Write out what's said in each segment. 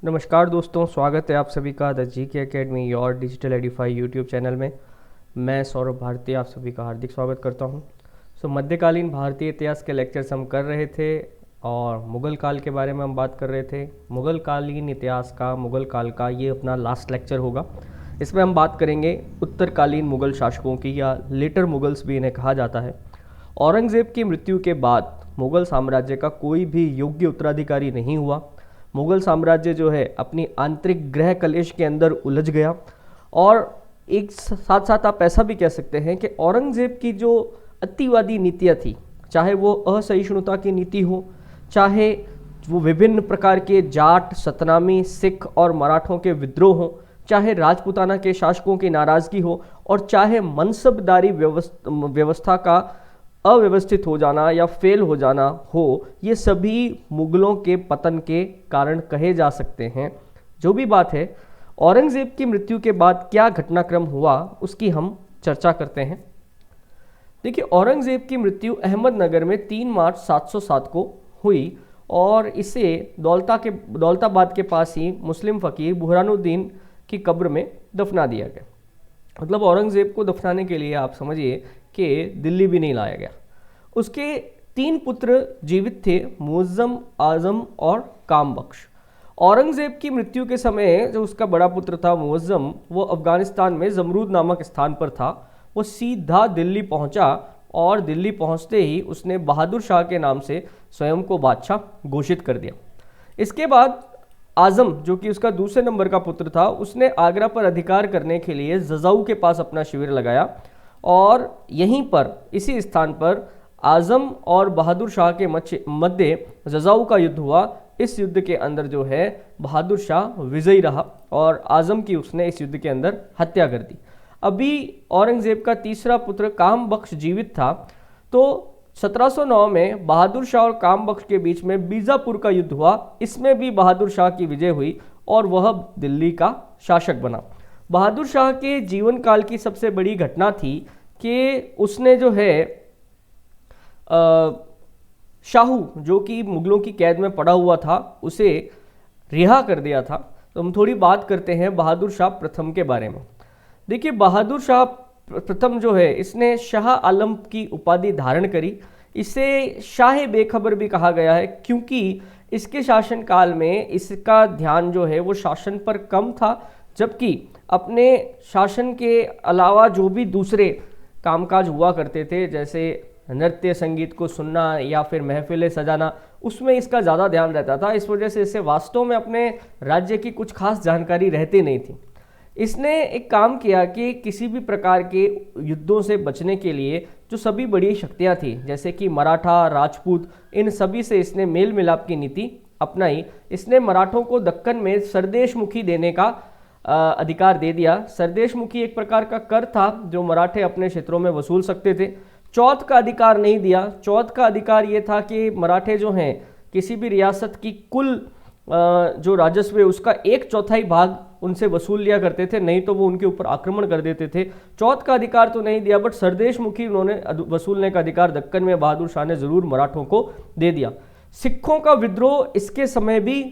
नमस्कार दोस्तों, स्वागत है आप सभी का द जीके एकेडमी और डिजिटल एडिफाई यूट्यूब चैनल में। मैं सौरभ भारती आप सभी का हार्दिक स्वागत करता हूं। मध्यकालीन भारतीय इतिहास के लेक्चर्स हम कर रहे थे और मुग़ल काल के बारे में हम बात कर रहे थे। मुग़ल कालीन इतिहास का, मुग़ल काल का ये अपना लास्ट लेक्चर होगा। इसमें हम बात करेंगे उत्तरकालीन मुग़ल शासकों की, या लेटर मुग़ल्स भी इन्हें कहा जाता है। औरंगज़ेब की मृत्यु के बाद मुग़ल साम्राज्य का कोई भी योग्य उत्तराधिकारी नहीं हुआ। मुग़ल साम्राज्य जो है अपनी आंतरिक ग्रह कलेश के अंदर उलझ गया। और एक साथ साथ आप ऐसा भी कह सकते हैं कि औरंगज़ेब की जो अतिवादी नीतियाँ थी, चाहे वो असहिष्णुता की नीति हो, चाहे वो विभिन्न प्रकार के जाट, सतनामी, सिख और मराठों के विद्रोह हो, चाहे राजपूताना के शासकों की नाराज़गी हो, और चाहे मनसबदारी व्यवस्था का अव्यवस्थित हो जाना या फेल हो जाना हो, ये सभी मुगलों के पतन के कारण कहे जा सकते हैं। जो भी बात है, औरंगज़ेब की मृत्यु के बाद क्या घटनाक्रम हुआ उसकी हम चर्चा करते हैं। देखिए, औरंगज़ेब की मृत्यु अहमदनगर में 3 मार्च 707 को हुई और इसे दौलताबाद के पास ही मुस्लिम फ़कीर बुरहानुद्दीन की कब्र में दफना दिया गया। मतलब औरंगज़ेब को दफनाने के लिए आप समझिए कि दिल्ली भी नहीं लाया गया। उसके 3 पुत्र जीवित थे, मुअज़्ज़म, आज़म और कामबख्श। औरंगज़ेब की मृत्यु के समय जो उसका बड़ा पुत्र था मुअज़्ज़म, वो अफ़गानिस्तान में जमरूद नामक स्थान पर था। वो सीधा दिल्ली पहुंचा और दिल्ली पहुंचते ही उसने बहादुर शाह के नाम से स्वयं को बादशाह घोषित कर दिया। इसके बाद आज़म, जो कि उसका दूसरे नंबर का पुत्र था, उसने आगरा पर अधिकार करने के लिए जजाऊ के पास अपना शिविर लगाया और यहीं पर, इसी स्थान पर आज़म और बहादुर शाह के मध्य जजाऊ का युद्ध हुआ। इस युद्ध के अंदर जो है बहादुर शाह विजयी रहा और आज़म की उसने इस युद्ध के अंदर हत्या कर दी। अभी औरंगज़ेब का तीसरा पुत्र कामबख्श जीवित था, तो 1709 में बहादुर शाह और कामबख्श के बीच में बीजापुर का युद्ध हुआ। इसमें भी बहादुर शाह की विजय हुई और वह दिल्ली का शासक बना। बहादुर शाह के जीवन काल की सबसे बड़ी घटना थी कि उसने जो है शाहू, जो कि मुगलों की कैद में पड़ा हुआ था, उसे रिहा कर दिया था। तो हम थोड़ी बात करते हैं बहादुर शाह प्रथम के बारे में। देखिए, बहादुर शाह प्रथम जो है, इसने शाह आलम की उपाधि धारण करी। इसे शाह बेखबर भी कहा गया है, क्योंकि इसके शासनकाल में इसका ध्यान जो है वो शासन पर कम था, जबकि अपने शासन के अलावा जो भी दूसरे कामकाज हुआ करते थे, जैसे नृत्य संगीत को सुनना या फिर महफिलें सजाना, उसमें इसका ज़्यादा ध्यान रहता था। इस वजह से इसे वास्तव में अपने राज्य की कुछ खास जानकारी रहती नहीं थी। इसने एक काम किया कि किसी भी प्रकार के युद्धों से बचने के लिए जो सभी बड़ी शक्तियां थी, जैसे कि मराठा, राजपूत, इन सभी से इसने मेल मिलाप की नीति अपनाई। इसने मराठों को दक्कन में सरदेशमुखी देने का अधिकार दे दिया। सरदेशमुखी एक प्रकार का कर था जो मराठे अपने क्षेत्रों में वसूल सकते थे। चौथ का अधिकार नहीं दिया। चौथ का अधिकार ये था कि मराठे जो हैं, किसी भी रियासत की कुल जो राजस्व है उसका 1/4 भाग उनसे वसूल लिया करते थे, नहीं तो वो उनके ऊपर आक्रमण कर देते थे। चौथ का अधिकार तो नहीं दिया, बट सरदेशमुखी उन्होंने वसूलने का अधिकार दक्कन में बहादुर शाह ने जरूर मराठों को दे दिया। सिखों का विद्रोह इसके समय भी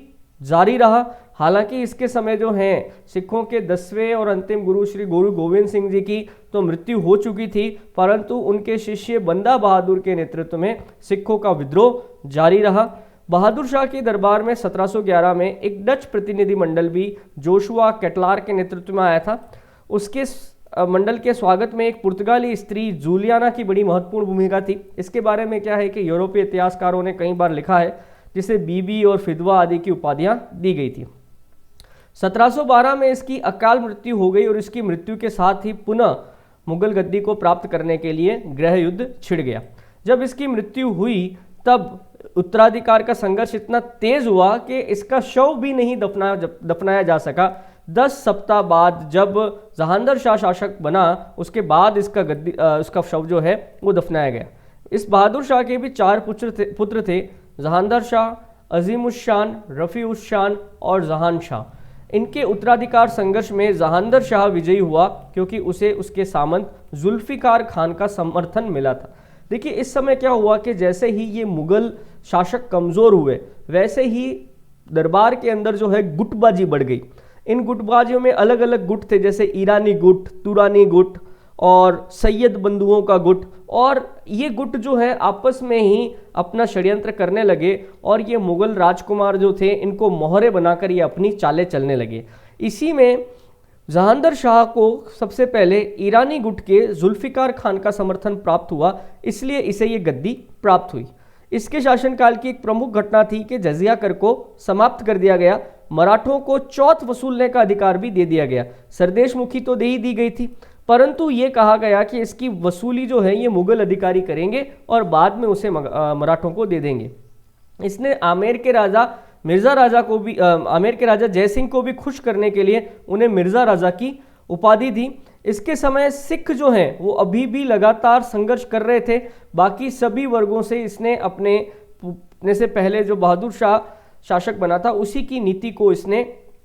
जारी रहा। हालांकि इसके समय जो हैं सिखों के 10वें और अंतिम गुरु श्री गुरु गोविंद सिंह जी की तो मृत्यु हो चुकी थी, परंतु उनके शिष्य बंदा बहादुर के नेतृत्व में सिखों का विद्रोह जारी रहा। बहादुर शाह के दरबार में 1711 में एक डच प्रतिनिधिमंडल भी जोशुआ कैटलार के नेतृत्व में आया था। उसके मंडल के स्वागत में एक पुर्तगाली स्त्री जूलियाना की बड़ी महत्वपूर्ण भूमिका थी। इसके बारे में क्या है कि यूरोपीय इतिहासकारों ने कई बार लिखा है, जिसे बीबी और फिदवा आदि की उपाधियां दी गई थी। 1712 में इसकी अकाल मृत्यु हो गई और इसकी मृत्यु के साथ ही पुनः मुगल गद्दी को प्राप्त करने के लिए गृह युद्ध छिड़ गया। जब इसकी मृत्यु हुई तब उत्तराधिकार का संघर्ष इतना तेज हुआ कि इसका शव भी नहीं दफनाया जा सका। 10 सप्ताह बाद जब जहांदर शाह शासक बना, उसके बाद उसका शव जो है वो दफनाया गया। इस बहादुर शाह के भी 4 पुत्र थे, जहांदर शाह, अजीमुशान, रफ़ीउशान और जहान शाह। इनके उत्तराधिकार संघर्ष में जहांदर शाह विजयी हुआ, क्योंकि उसे उसके सामंत जुल्फिकार खान का समर्थन मिला था। देखिए, इस समय क्या हुआ कि जैसे ही ये मुगल शासक कमज़ोर हुए, वैसे ही दरबार के अंदर जो है गुटबाजी बढ़ गई। इन गुटबाजियों में अलग अलग गुट थे, जैसे ईरानी गुट, तुरानी गुट और सैयद बंधुओं का गुट, और ये गुट जो है आपस में ही अपना षड्यंत्र करने लगे और ये मुगल राजकुमार जो थे इनको मोहरे बनाकर ये अपनी चालें चलने लगे। इसी में जहांगीर शाह को सबसे पहले ईरानी गुट के जुल्फिकार खान का समर्थन प्राप्त हुआ, इसलिए इसे ये गद्दी प्राप्त हुई। इसके शासनकाल की एक प्रमुख घटना थी कि जजिया कर को समाप्त कर दिया गया। मराठों को चौथ वसूलने का अधिकार भी दे दिया गया। सरदेश मुखी तो दे ही दी गई थी, परंतु ये कहा गया कि इसकी वसूली जो है ये मुगल अधिकारी करेंगे और बाद में उसे मराठों को दे देंगे। इसने आमेर के राजा मिर्ज़ा राजा को भी आमेर के राजा जय सिंह को भी खुश करने के लिए उन्हें मिर्ज़ा राजा की उपाधि दी। इसके समय सिख जो हैं वो अभी भी लगातार संघर्ष कर रहे थे। बाकी सभी वर्गों से इसने अपने से पहले जो बहादुर शाह शासक बना था उसी की नीति को इसने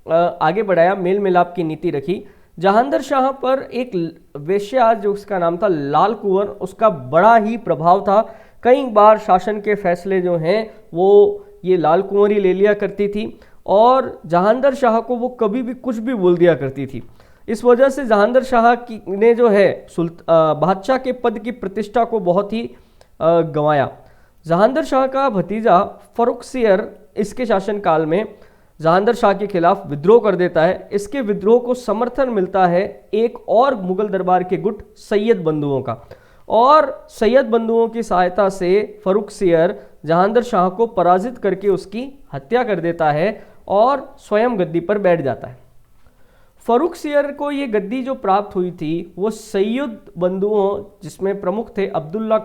आगे बढ़ाया, मेल मिलाप की नीति रखी। जहांगीर शाह पर एक वेश्या जो उसका नाम था लाल कुंवर, उसका बड़ा ही प्रभाव था। कई बार शासन के फैसले जो हैं वो ये लाल कुंवर ही ले लिया करती थी और जहांगीर शाह को वो कभी भी कुछ भी बोल दिया करती थी। इस वजह से जहांगीर शाह ने जो है बादशाह के पद की प्रतिष्ठा को बहुत ही गंवाया। जहांगीर शाह का भतीजा फर्रुखसियर इसके शासनकाल में जहांगीर शाह के खिलाफ विद्रोह कर देता है। इसके विद्रोह को समर्थन मिलता है एक और मुगल दरबार के गुट सैयद बंधुओं का, और सैयद बंधुओं की सहायता से फर्रुखसियर जहांगीर शाह को पराजित करके उसकी हत्या कर देता है और स्वयं गद्दी पर बैठ जाता है। फर्रुखसियर को ये गद्दी जो प्राप्त हुई थी वो सैयद बंधुओं, जिसमें प्रमुख थे अब्दुल्ला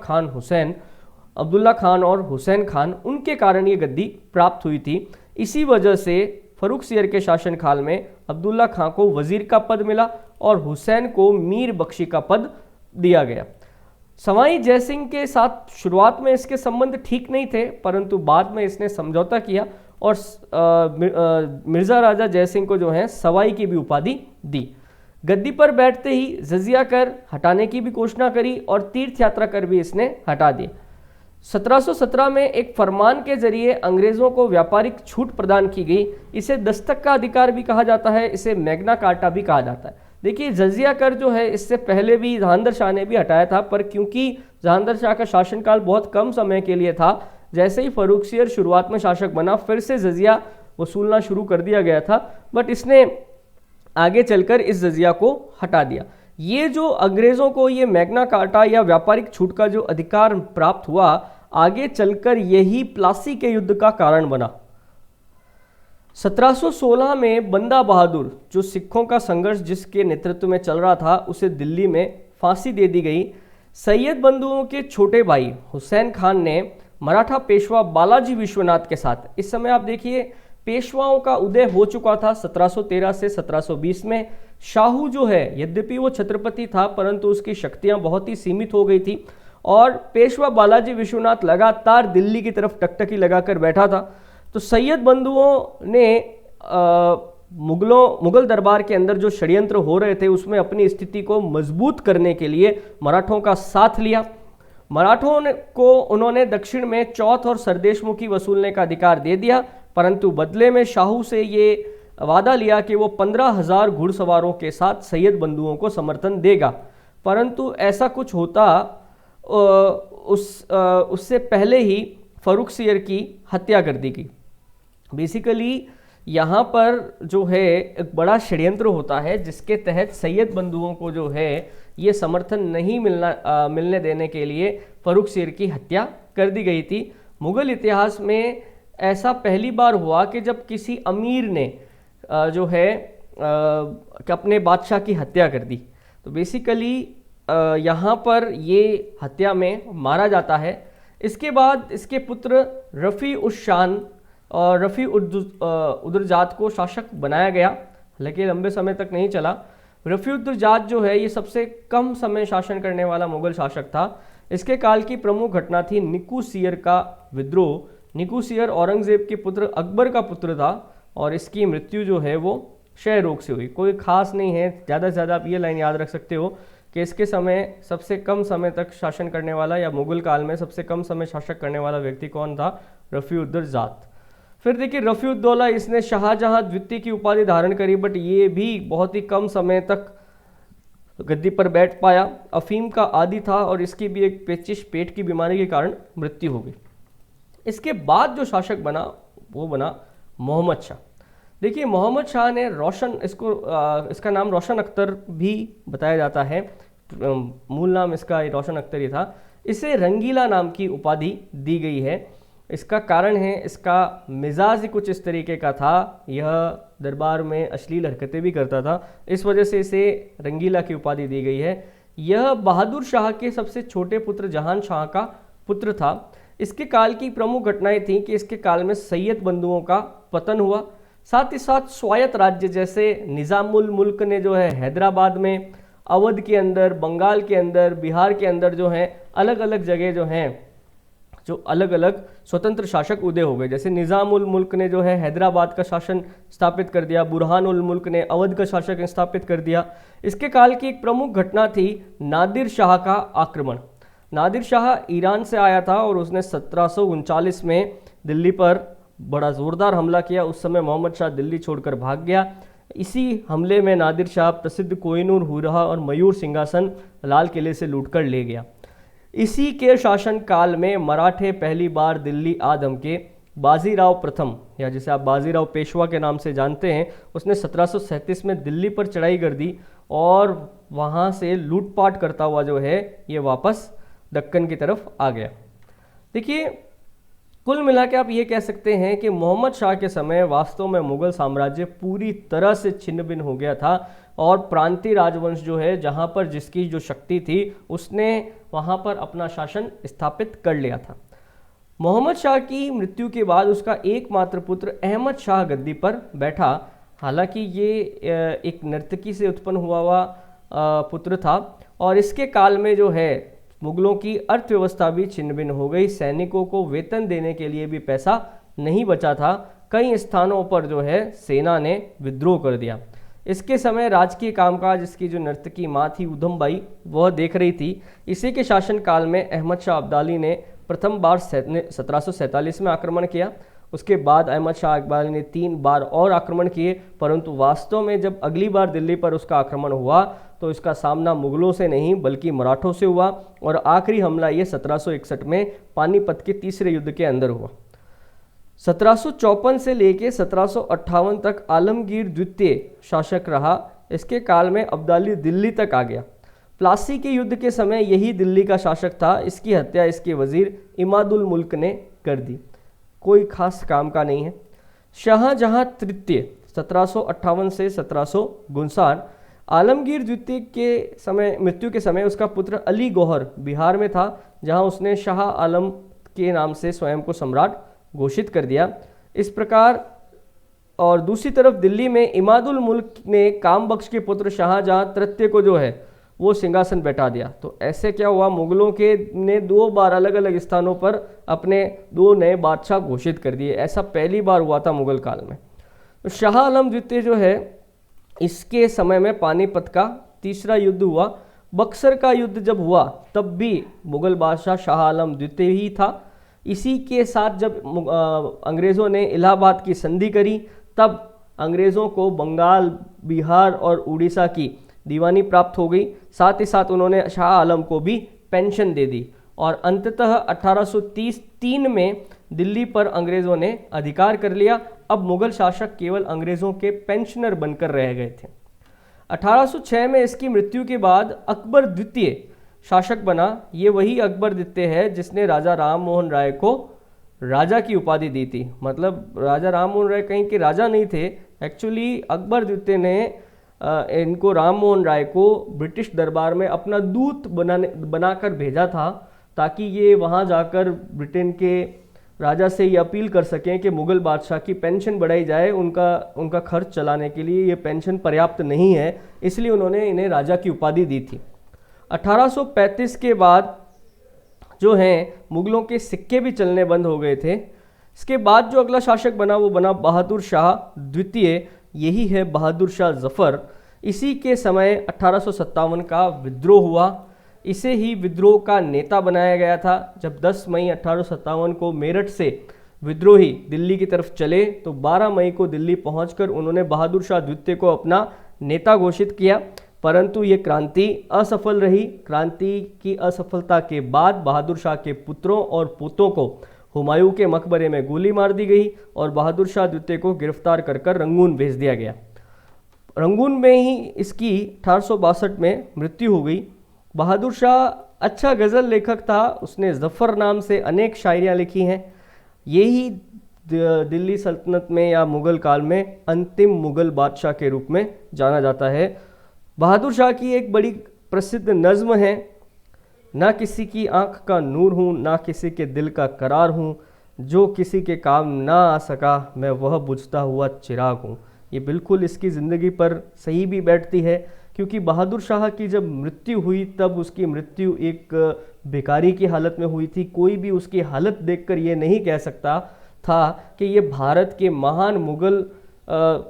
खान और हुसैन खान, उनके कारण ये गद्दी प्राप्त हुई थी। इसी वजह से फर्रुखसियर के शासनकाल में अब्दुल्ला खान को वजीर का पद मिला और हुसैन को मीर बख्शी का पद दिया गया। सवाई जयसिंह के साथ शुरुआत में इसके संबंध ठीक नहीं थे, परंतु बाद में इसने समझौता किया और मिर्ज़ा राजा जयसिंह को जो है सवाई की भी उपाधि दी। गद्दी पर बैठते ही जजिया कर हटाने की भी घोषणा करी और तीर्थ यात्रा कर भी इसने हटा दिए। 1717 में एक फरमान के जरिए अंग्रेजों को व्यापारिक छूट प्रदान की गई। इसे दस्तक का अधिकार भी कहा जाता है, इसे मैग्ना कार्टा भी कहा जाता है। देखिए जजिया कर जो है इससे पहले भी जहांगीर शाह ने भी हटाया था, पर क्योंकि जहांगीर शाह का शासनकाल बहुत कम समय के लिए था, जैसे ही फर्रुखसियर शुरुआत में शासक बना फिर से जजिया वसूलना शुरू कर दिया गया था, बट इसने आगे चलकर इस जजिया को हटा दिया। ये जो अंग्रेजों को ये मैग्ना कार्टा या व्यापारिक छूट का जो अधिकार प्राप्त हुआ, आगे चलकर यही प्लासी के युद्ध का कारण बना। 1716 में बंदा बहादुर, जो सिखों का संघर्ष जिसके नेतृत्व में चल रहा था, उसे दिल्ली में फांसी दे दी गई। सैयद बंधुओं के छोटे भाई हुसैन खान ने मराठा पेशवा बालाजी विश्वनाथ के साथ, इस समय आप देखिए पेशवाओं का उदय हो चुका था 1713 से 1720 में। शाहू जो है यद्यपि वो छत्रपति था, परंतु उसकी शक्तियां बहुत ही सीमित हो गई थी और पेशवा बालाजी विश्वनाथ लगातार दिल्ली की तरफ टकटकी लगाकर बैठा था। तो सैयद बंधुओं ने मुगल दरबार के अंदर जो षड्यंत्र हो रहे थे उसमें अपनी स्थिति को मजबूत करने के लिए मराठों का साथ लिया। मराठों को उन्होंने दक्षिण में चौथ और सरदेशमुखी वसूलने का अधिकार दे दिया, परंतु बदले में शाहू से ये वादा लिया कि वो 15,000 घुड़सवारों के साथ सैयद बंधुओं को समर्थन देगा। परंतु ऐसा कुछ होता उससे पहले ही फर्रुखसियर की हत्या कर दी गई। बेसिकली यहाँ पर जो है एक बड़ा षड्यंत्र होता है जिसके तहत सैयद बंधुओं को जो है ये समर्थन नहीं मिलने देने के लिए फर्रुखसियर की हत्या कर दी गई थी। मुगल इतिहास में ऐसा पहली बार हुआ कि जब किसी अमीर ने जो है अपने बादशाह की हत्या कर दी। तो बेसिकली यहाँ पर ये हत्या में मारा जाता है। इसके बाद इसके पुत्र रफ़ी उस शान और रफ़ी उद्दुरजात को शासक बनाया गया, हालांकि लंबे समय तक नहीं चला। रफ़ी उद्दुरजात जो है ये सबसे कम समय शासन करने वाला मुगल शासक था। इसके काल की प्रमुख घटना थी निकुसियर का विद्रोह। निकुसियर औरंगजेब के पुत्र अकबर का पुत्र था और इसकी मृत्यु जो है वो क्षय रोग से हुई। कोई खास नहीं है, ज़्यादा से ज़्यादा आप ये लाइन याद रख सकते हो कि इसके समय सबसे कम समय तक शासन करने वाला या मुगल काल में सबसे कम समय शासक करने वाला व्यक्ति कौन था? रफ़ी उद्दुरजात। फिर देखिए रफीउद्दौला, इसने शाहजहां द्वितीय की उपाधि धारण करी, बट ये भी बहुत ही कम समय तक गद्दी पर बैठ पाया। अफीम का आदी था और इसकी भी एक पेचिश पेट की बीमारी के कारण मृत्यु हो गई। इसके बाद जो शासक बना वो बना मोहम्मद शाह। देखिए मोहम्मद शाह ने इसका नाम रोशन अख्तर भी बताया जाता है, मूल नाम इसका रोशन अख्तर ही था। इसे रंगीला नाम की उपाधि दी गई है। इसका कारण है, इसका मिजाज ही कुछ इस तरीके का था, यह दरबार में अश्लील हरकतें भी करता था, इस वजह से इसे रंगीला की उपाधि दी गई है। यह बहादुर शाह के सबसे छोटे पुत्र जहान शाह का पुत्र था। इसके काल की प्रमुख घटनाएं थीं कि इसके काल में सैयद बंधुओं का पतन हुआ, साथ ही साथ स्वायत्त राज्य जैसे निज़ामुल मुल्क ने जो है हैदराबाद में, अवध के अंदर, बंगाल के अंदर, बिहार के अंदर जो है अलग अलग जगह जो हैं जो अलग अलग स्वतंत्र शासक उदय हो गए। जैसे निज़ामुल मुल्क ने जो है हैदराबाद का शासन स्थापित कर दिया, बुरहानुल मुल्क ने अवध का शासक स्थापित कर दिया। इसके काल की एक प्रमुख घटना थी नादिर शाह का आक्रमण। नादिर शाह ईरान से आया था और उसने 1739 में दिल्ली पर बड़ा ज़ोरदार हमला किया। उस समय मोहम्मद शाह दिल्ली छोड़कर भाग गया। इसी हमले में नादिर शाह प्रसिद्ध कोहिनूर हुरहा और मयूर सिंहासन लाल किले से लूटकर ले गया। इसी के शासन काल में मराठे पहली बार दिल्ली आ धमके। बाजीराव प्रथम, या जिसे आप बाजीराव पेशवा के नाम से जानते हैं, उसने 1737 में दिल्ली पर चढ़ाई कर दी और वहाँ से लूटपाट करता हुआ जो है ये वापस दक्कन की तरफ आ गया। देखिए कुल मिला के आप ये कह सकते हैं कि मोहम्मद शाह के समय वास्तव में मुगल साम्राज्य पूरी तरह से छिन्न भिन्न हो गया था और प्रांतीय राजवंश जो है, जहाँ पर जिसकी जो शक्ति थी, उसने वहाँ पर अपना शासन स्थापित कर लिया था। मोहम्मद शाह की मृत्यु के बाद उसका एकमात्र पुत्र अहमद शाह गद्दी पर बैठा। हालांकि ये एक नर्तकी से उत्पन्न हुआ पुत्र था और इसके काल में जो है मुगलों की अर्थव्यवस्था भी छिन्न भिन्न हो गई। सैनिकों को वेतन देने के लिए भी पैसा नहीं बचा था। कई स्थानों पर जो है सेना ने विद्रोह कर दिया। इसके समय राजकीय कामकाज इसकी जो नर्तकी माँ थी उधम बाई, वह देख रही थी। इसी के शासन काल में अहमद शाह अब्दाली ने प्रथम बार 1747 में आक्रमण किया। उसके बाद अहमद शाह अब्दाली ने 3 बार और आक्रमण किए, परंतु वास्तव में जब अगली बार दिल्ली पर उसका आक्रमण हुआ तो इसका सामना मुगलों से नहीं बल्कि मराठों से हुआ और आखिरी हमला ये 1761 में पानीपत के तीसरे युद्ध के अंदर हुआ। 1754 से लेकर 1758 तक आलमगीर द्वितीय शासक रहा। इसके काल में अब्दाली दिल्ली तक आ गया। प्लासी के युद्ध के समय यही दिल्ली का शासक था। इसकी हत्या इसके वजीर इमादुल मुल्क ने कर दी। कोई खास काम का नहीं है। शाहजहां तृतीय 1758 से 1759, आलमगीर द्वितीय के समय मृत्यु के समय उसका पुत्र अली गौहर बिहार में था, जहां उसने शाह आलम के नाम से स्वयं को सम्राट घोषित कर दिया। इस प्रकार और दूसरी तरफ दिल्ली में इमादुल मुल्क ने कामबख्श के पुत्र शाहजहां तृतीय को जो है वो सिंहासन बैठा दिया। तो ऐसे क्या हुआ, मुगलों के ने 2 बार अलग अलग स्थानों पर अपने 2 नए बादशाह घोषित कर दिए। ऐसा पहली बार हुआ था मुगल काल में। तो शाह आलम द्वितीय जो है, इसके समय में पानीपत का तीसरा युद्ध हुआ। बक्सर का युद्ध जब हुआ तब भी मुगल बादशाह शाह आलम द्वितीय ही था। इसी के साथ जब अंग्रेज़ों ने इलाहाबाद की संधि करी, तब अंग्रेज़ों को बंगाल, बिहार और उड़ीसा की दीवानी प्राप्त हो गई। साथ ही साथ उन्होंने शाह आलम को भी पेंशन दे दी और अंततः 1833 में दिल्ली पर अंग्रेज़ों ने अधिकार कर लिया। अब मुगल शासक केवल अंग्रेज़ों के पेंशनर बनकर रह गए थे। 1806 में इसकी मृत्यु के बाद अकबर द्वितीय शासक बना। ये वही अकबर द्वितीय है जिसने राजा राम मोहन राय को राजा की उपाधि दी थी। मतलब राजा राम मोहन राय कहीं के राजा नहीं थे, एक्चुअली अकबर द्वितीय ने इनको राम मोहन राय को ब्रिटिश दरबार में अपना दूत बनाकर भेजा था, ताकि ये वहाँ जाकर ब्रिटेन के राजा से ये अपील कर सकें कि मुग़ल बादशाह की पेंशन बढ़ाई जाए। उनका खर्च चलाने के लिए ये पेंशन पर्याप्त नहीं है, इसलिए उन्होंने इन्हें राजा की उपाधि दी थी। 1835 के बाद जो हैं मुग़लों के सिक्के भी चलने बंद हो गए थे। इसके बाद जो अगला शासक बना वो बना बहादुर शाह द्वितीय। यही है बहादुर शाह जफ़र। इसी के समय 1857 का विद्रोह हुआ। इसे ही विद्रोह का नेता बनाया गया था। जब 10 मई 1857 को मेरठ से विद्रोही दिल्ली की तरफ चले तो 12 मई को दिल्ली पहुंचकर उन्होंने बहादुर शाह द्वितीय को अपना नेता घोषित किया, परंतु ये क्रांति असफल रही। क्रांति की असफलता के बाद बहादुर शाह के पुत्रों और पोतों को हुमायूं के मकबरे में गोली मार दी गई और बहादुर शाह द्वितीय को गिरफ्तार कर रंगून भेज दिया गया। रंगून में ही इसकी 1862 में मृत्यु हो गई। बहादुर शाह अच्छा गज़ल लेखक था, उसने ज़फ़र नाम से अनेक शायरियाँ लिखी हैं। यही दिल्ली सल्तनत में या मुग़ल काल में अंतिम मुग़ल बादशाह के रूप में जाना जाता है। बहादुर शाह की एक बड़ी प्रसिद्ध नज़्म है, ना किसी की आँख का नूर हूँ, ना किसी के दिल का करार हूँ, जो किसी के काम ना आ सका मैं वह बुझता हुआ चिराग हूँ। ये बिल्कुल इसकी ज़िंदगी पर सही भी बैठती है, क्योंकि बहादुर शाह की जब मृत्यु हुई तब उसकी मृत्यु एक भिखारी की हालत में हुई थी। कोई भी उसकी हालत देखकर ये नहीं कह सकता था कि ये भारत के महान मुग़ल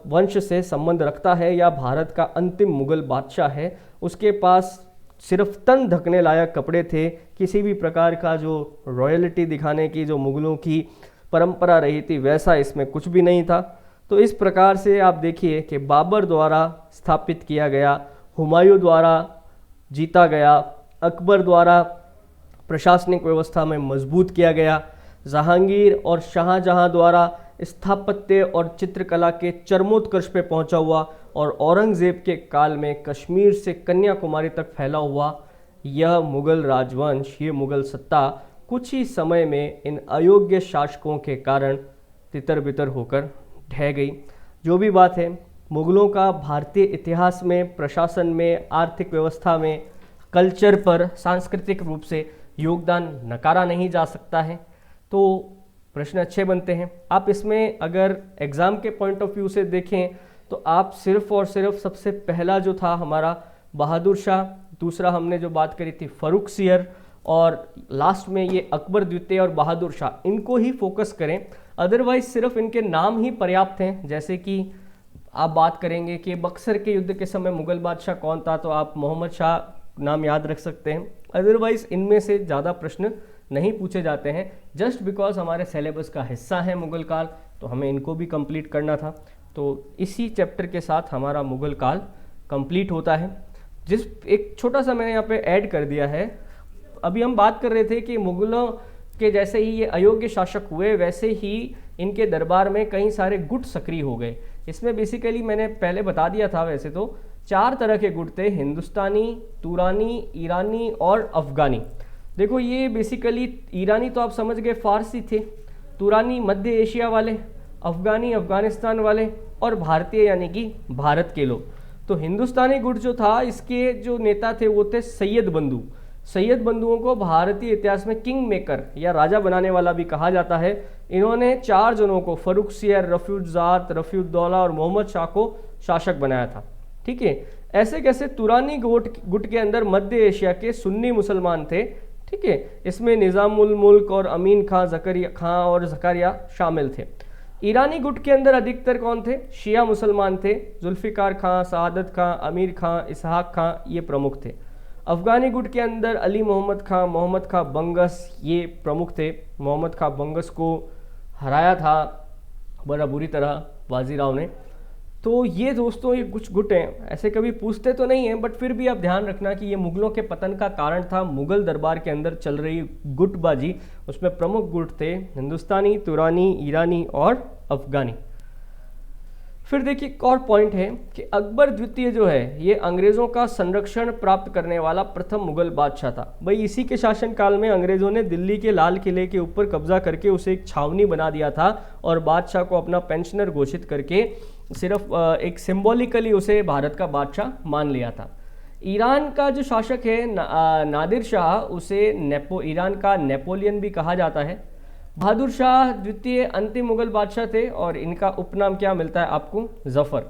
वंश से संबंध रखता है या भारत का अंतिम मुग़ल बादशाह है। उसके पास सिर्फ तन ढकने लायक कपड़े थे, किसी भी प्रकार का जो रॉयल्टी दिखाने की जो मुग़लों की परंपरा रही थी वैसा इसमें कुछ भी नहीं था। तो इस प्रकार से आप देखिए कि बाबर द्वारा स्थापित किया गया, हुमायूं द्वारा जीता गया, अकबर द्वारा प्रशासनिक व्यवस्था में मजबूत किया गया, जहांगीर और शाहजहां द्वारा स्थापत्य और चित्रकला के चरमोत्कर्ष पे पहुंचा हुआ और औरंगज़ेब के काल में कश्मीर से कन्याकुमारी तक फैला हुआ यह मुग़ल राजवंश, ये मुग़ल सत्ता कुछ ही समय में इन अयोग्य शासकों के कारण तितर बितर होकर ढह गई। जो भी बात है, मुग़लों का भारतीय इतिहास में, प्रशासन में, आर्थिक व्यवस्था में, कल्चर पर सांस्कृतिक रूप से योगदान नकारा नहीं जा सकता है। तो प्रश्न अच्छे बनते हैं। आप इसमें अगर एग्ज़ाम के पॉइंट ऑफ व्यू से देखें तो आप सिर्फ और सिर्फ सबसे पहला जो था हमारा बहादुर शाह, दूसरा हमने जो बात करी थी फ़र्रुखसियर, और लास्ट में ये अकबर द्वितीय और बहादुर शाह, इनको ही फोकस करें। अदरवाइज सिर्फ इनके नाम ही पर्याप्त हैं। जैसे कि आप बात करेंगे कि बक्सर के युद्ध के समय मुग़ल बादशाह कौन था, तो आप मोहम्मद शाह नाम याद रख सकते हैं। अदरवाइज इनमें से ज़्यादा प्रश्न नहीं पूछे जाते हैं, जस्ट बिकॉज हमारे सिलेबस का हिस्सा है मुग़ल काल, तो हमें इनको भी कंप्लीट करना था। तो इसी चैप्टर के साथ हमारा मुग़ल काल कंप्लीट होता है। जिस एक छोटा सा मैंने यहाँ पे ऐड कर दिया है, अभी हम बात कर रहे थे कि मुग़लों के जैसे ही ये अयोग्य शासक हुए वैसे ही इनके दरबार में कई सारे गुट सक्रिय हो गए। इसमें बेसिकली मैंने पहले बता दिया था, वैसे तो 4 तरह के गुट थे, हिंदुस्तानी, तुरानी, ईरानी और अफ़गानी। देखो ये बेसिकली ईरानी तो आप समझ गए फ़ारसी थे, तुरानी मध्य एशिया वाले, अफ़गानी अफ़गानिस्तान वाले और भारतीय यानी कि भारत के लोग। तो हिंदुस्तानी गुट जो था, इसके जो नेता थे वो थे सैयद बंधु। सैयद बंधुओं को भारतीय इतिहास में किंग मेकर या राजा बनाने वाला भी कहा जाता है। इन्होंने 4 जनों को, फ़र्रुखसियर, रफ़ीउज़्ज़ात, रफ़ीउद्दौला और मोहम्मद शाह को शासक बनाया था। ठीक है, ऐसे कैसे तुरानी गुट के अंदर मध्य एशिया के सुन्नी मुसलमान थे। ठीक है, इसमें निज़ामुल मुल्क और अमीन खां, ज़करिया खां और ज़करिया शामिल थे। ईरानी गुट के अंदर अधिकतर कौन थे? शिया मुसलमान थे, जुल्फ़िकार खां, सआदत खां, अमीर खां, इसहाक खां, ये प्रमुख थे। अफ़गानी गुट के अंदर अली मोहम्मद खां बंगस, ये प्रमुख थे। मोहम्मद खां बंगस को हराया था बड़ा बुरी तरह बाजीराव ने। तो ये दोस्तों ये कुछ गुट हैं, ऐसे कभी पूछते तो नहीं हैं, बट फिर भी आप ध्यान रखना कि ये मुग़लों के पतन का कारण था मुग़ल दरबार के अंदर चल रही गुटबाजी। उसमें प्रमुख गुट थे हिंदुस्तानी, तुरानी, ईरानी और अफ़गानी। फिर देखिए एक और पॉइंट है कि अकबर द्वितीय जो है ये अंग्रेज़ों का संरक्षण प्राप्त करने वाला प्रथम मुग़ल बादशाह था। भाई इसी के शासनकाल में अंग्रेज़ों ने दिल्ली के लाल किले के ऊपर कब्जा करके उसे एक छावनी बना दिया था और बादशाह को अपना पेंशनर घोषित करके सिर्फ एक सिंबॉलिकली उसे भारत का बादशाह मान लिया था। ईरान का जो शासक है नादिर शाह, उसे ईरान का नेपोलियन भी कहा जाता है। बहादुर शाह द्वितीय अंतिम मुग़ल बादशाह थे और इनका उपनाम क्या मिलता है आपको? ज़फ़र।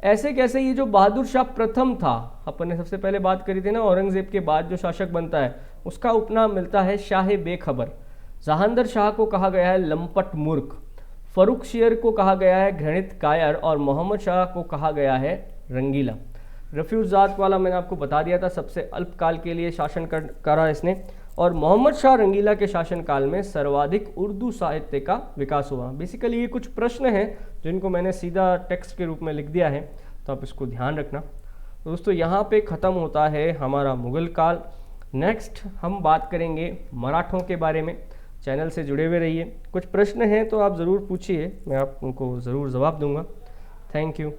ऐसे कैसे ये जो बहादुर शाह प्रथम था, अपन ने सबसे पहले बात करी थी ना, औरंगज़ेब के बाद जो शासक बनता है उसका उपनाम मिलता है शाह बेखबर। जहांदर शाह को कहा गया है लंपट मूर्ख, फ़र्रुखसियर को कहा गया है घृणित कायर और मोहम्मद शाह को कहा गया है रंगीला। रफ़ीउज़्ज़ात वाला मैंने आपको बता दिया था, सबसे अल्पकाल के लिए शासन करा इसने। और मोहम्मद शाह रंगीला के शासनकाल में सर्वाधिक उर्दू साहित्य का विकास हुआ। बेसिकली ये कुछ प्रश्न हैं जिनको मैंने सीधा टेक्स्ट के रूप में लिख दिया है, तो आप इसको ध्यान रखना। दोस्तों यहाँ पे ख़त्म होता है हमारा मुग़ल काल। नेक्स्ट हम बात करेंगे मराठों के बारे में। चैनल से जुड़े हुए रहिए। कुछ प्रश्न हैं तो आप ज़रूर पूछिए, मैं आप उनको ज़रूर जवाब दूंगा। Thank you.